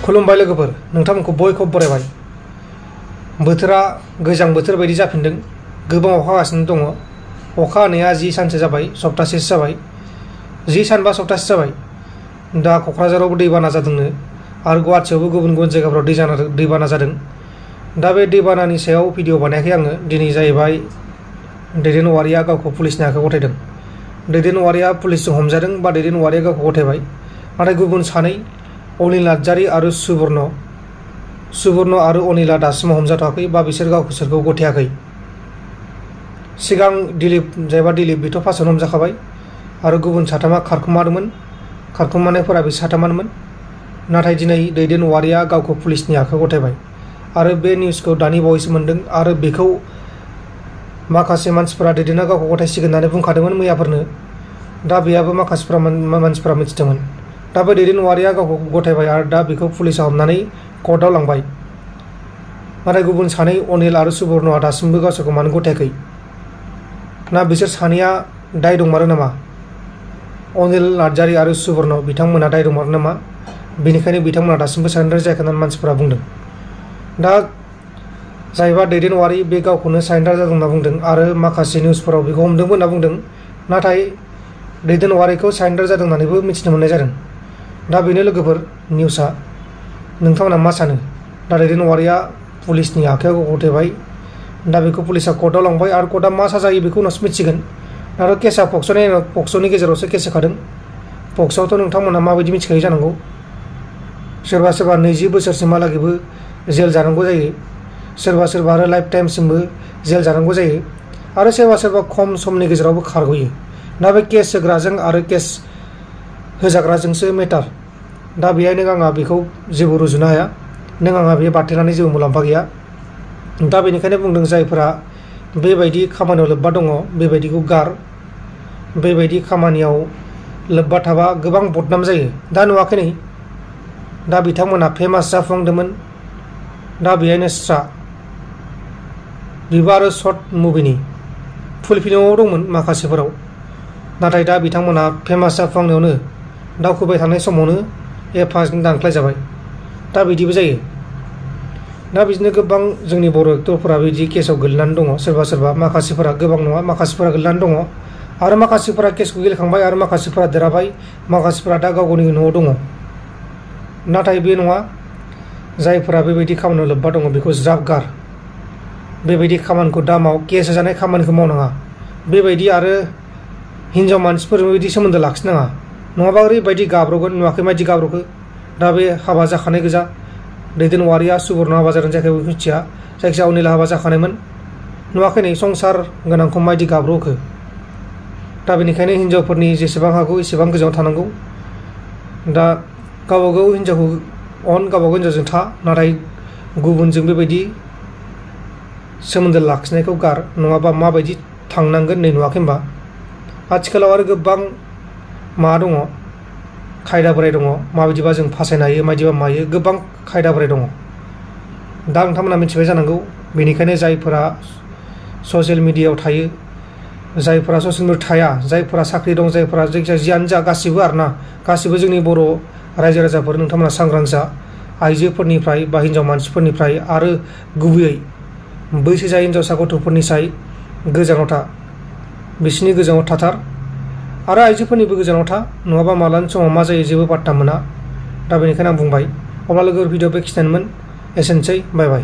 खुलुमबाय लोगोफोर, नोंथांमोनखौ बयखौबो बरायबाय। बोथोरा गोजां बोथोर बायदि जाफिनदों। गोबां अखा हागासिनो दङ। अखा हानाया 10 सानसो जाबाय, सप्तासेसो जाबाय। 10 सान बा सप्तासे जाबाय। दा क'क्राझारावबो दैबाना जादोंनो आरो गुवाहाटियावबो गुबुन गुबुन जायगाफोराव दैबाना जादों। दा बे दैबानानि सायाव भिडिअ बानायाखै आङो। दिनै जाहैबाय दैदेन औवारिया गावखौ पुलिसनि आखायाव गथायदों। दैदेन औवारिया पुलिसजों हमजादों बा दैदेन औवारिया गावखौ गथायबाय। नाथाय गुबुन सानै अनिल नार्जारी आरो सुबर्न आरो अनिला दासिमाव हमजाथ'वाखै बा बिसोर गावसोरखौ गथायाखै। सिगां दिलीप बेथ' फार्स्टआवनो हमजाखाबाय आरो गुबुन साथामा खारखुमादोंमोन। खारखुमानायफोरा बे साथामानोमोन। नाथाय दिनै दैदेन औवारिया गावखौ पुलिसनि आखायाव गथायबाय आरो बे निउसखौ दानि बावैसो मोन्दों आरो बेखौ माखासे मानसिफोरा दैदेना गावखौ गथायसिगोन होननानै बुंखादोंमोन मैयाफोरनो। दा बेयाबो मानसिफोरा मिथिदोंमोन। दा बे दैदेन औवारिया गावखौ गथायबाय आरो दा बेखौ पुलिसा हमनानै कर्टआव लांबाय। नाथाय गुबुन सानै अनिल आरो सुबर्नआ दासिमबो गावसोरखौ मानो गथायाखै? ना बिसोर सानैया दाय दंमारो नामा? अनिल नार्जारी आरो सुबर्न बिथांमोना दाय दंमारो नामा? बेनिखायनो बिथांमोना दासिमबो सारेन्डार जायाखै होननानै मानसिफोरा बुंदों। दा जायबा दैदेन औवारी बे गावखौनो सारेन्डार जादों होनना बुंदों आरो माखासे निउसफोराव बेखौ हमदोंबो होनना बुंदों। नाथाय दैदेन औवारीखौ सारेन्डार जादों होननानैबो मिथिनो मोननाय जादों। दा बेनो लोगोफोर निउसआ। नोंथांमोना मा सानो? दा दैदेन औवारिया पुलिसनि आखायाव गथायबाय। दा बेखौ पुलिसा कर्टआव लांबाय आरो कर्टआ मा साजा होयो बेखौ उनावसो मिथिगोन। आरो केसआ पक्स'नि गेजेरावसो केस होखादों। पक्स'आवथ' नोंथांमोना माबायदि मिथिखायो जानांगौ। सोरबा 20 बोसोरसिमहालागैबो जेल जानांगौ जायो। सोरबा आरो लाइफ टाइमसिमबो जेल जानांगौ जायो आरो सोरबा खम समनि गेजेरावबो खारग'यो। दा बे केस होग्राजों आरो केस होजाग्राजोंसो मेटार। दा बेहाय नों आंहा बेखौ जेबो रुजुनो हाया। नों आंहा बे बारथेनानै जेबो मुलाम्फा गैया। दा बेनिखायनो बुंदों जायफोरा बेबायदि खामानियाव लोब्बा दङ बेबायदिखौ गार। बेबायदि खामानियाव लोब्बा थाबा गोबां बदनाम जायो। दा नुवाखै नै, दा बिथांमोना फेमास जाफुंदोंमोन। दा बेहायनो स्रा बेबो आरो सर्ट मुभिनि फुल फिल्माव दंमोन माखासेफोराव। नाथाय दा बिथांमोना फेमास जाफुंनायावनो दावखोबाय थानाय समावनो एफाजों दानख्लाय जाबाय। दा बिदिबो जायो। दा बिदिनो गोबां जोंनि बर' एक्टरफोरा बिदि केसाव गोलैनानै दङ। सोरबा माखासेफोरा, गोबां नङा, माखासेफोरा गोलैनानै दङ आरो माखासेफोरा केसखौ गेलेखांबाय आरो माखासेफोरा देरहाबाय। माखासेफोरा दा गाव गावनि न'आव दङ। नाथाय बे नङा, जायफोरा बेबायदि खामानियाव लोब्बा दङ बेखौ ज्राब गार। बेबायदि खामानिखौ दा माव। केस होजानाय खामानिखौ मावनाङा। बेबायदि आरो हिनजाव मानसिफोरजों बिदि सोमोन्दो लाखिनाङा। नङाबा ओरैबायदि गाब्र'गोन। नुवाखै मायदि गाब्र'खो? दा बे हाबा जाखानाय गोजा। दैदेन औवारिया सुबर्न हाबा जादों जायाखै बेखौ मिथिया। जायखिजाया अनिला हाबा जाखानायमोन। नुवाखै नै संसार गोनांखौ मायदि गाब्र'होखो? दा बेनिखायनो हिनजावफोरनि जेसेबां हागौ एसेबां गोजानाव थानांगौ। दा गावबागाव हिनजावखौ गावबागाव हिनजावजों था, नाथाय गुबुनजों बेबायदि सोमोन्दो लाखिनायखौ गार। नङाबा माबायदि थांनांगोन नै नुवाखै होनबा? आथिखालाव आरो गोबां माबा दङ, खायदा बोराय दङ। माबायदिबा जों फासायनो हायो, माबायदिबा मायो, गोबां खायदा बोराय दङ। दा नोंथांमोना मिथिबाय जानांगौ। बेनिखायनो जायफोरा ससियेल मिडियायाव थायो, जायफोरा ससियेल मिडियायाव थाया, जायफोरा साख्रि दं, जायफोरा जायखिजाया जियानो जा गासिबो आरोना, गासिबो जोंनि बर' रायजो राजाफोर नोंथांमोना सांग्रां जा। आइजोफोरनिफ्राय बा हिनजाव मानसिफोरनिफ्राय आरो गुबैयै बैसो जायै हिनजावसा गथ'फोरनिफ्राय गोजानाव था। बिसोरनि गोजानाव थाथार आरो आइजोफोरनिबो गोजानाव था। नङाबा मालानि समाव मा जायो जेबो पात्ता मोना। दा बेनिखायनो आं बुंबाय। अब्ला लोगोफोर भिडिअ बेखिनियानोमोन। एसेनोसै, बाय बाय।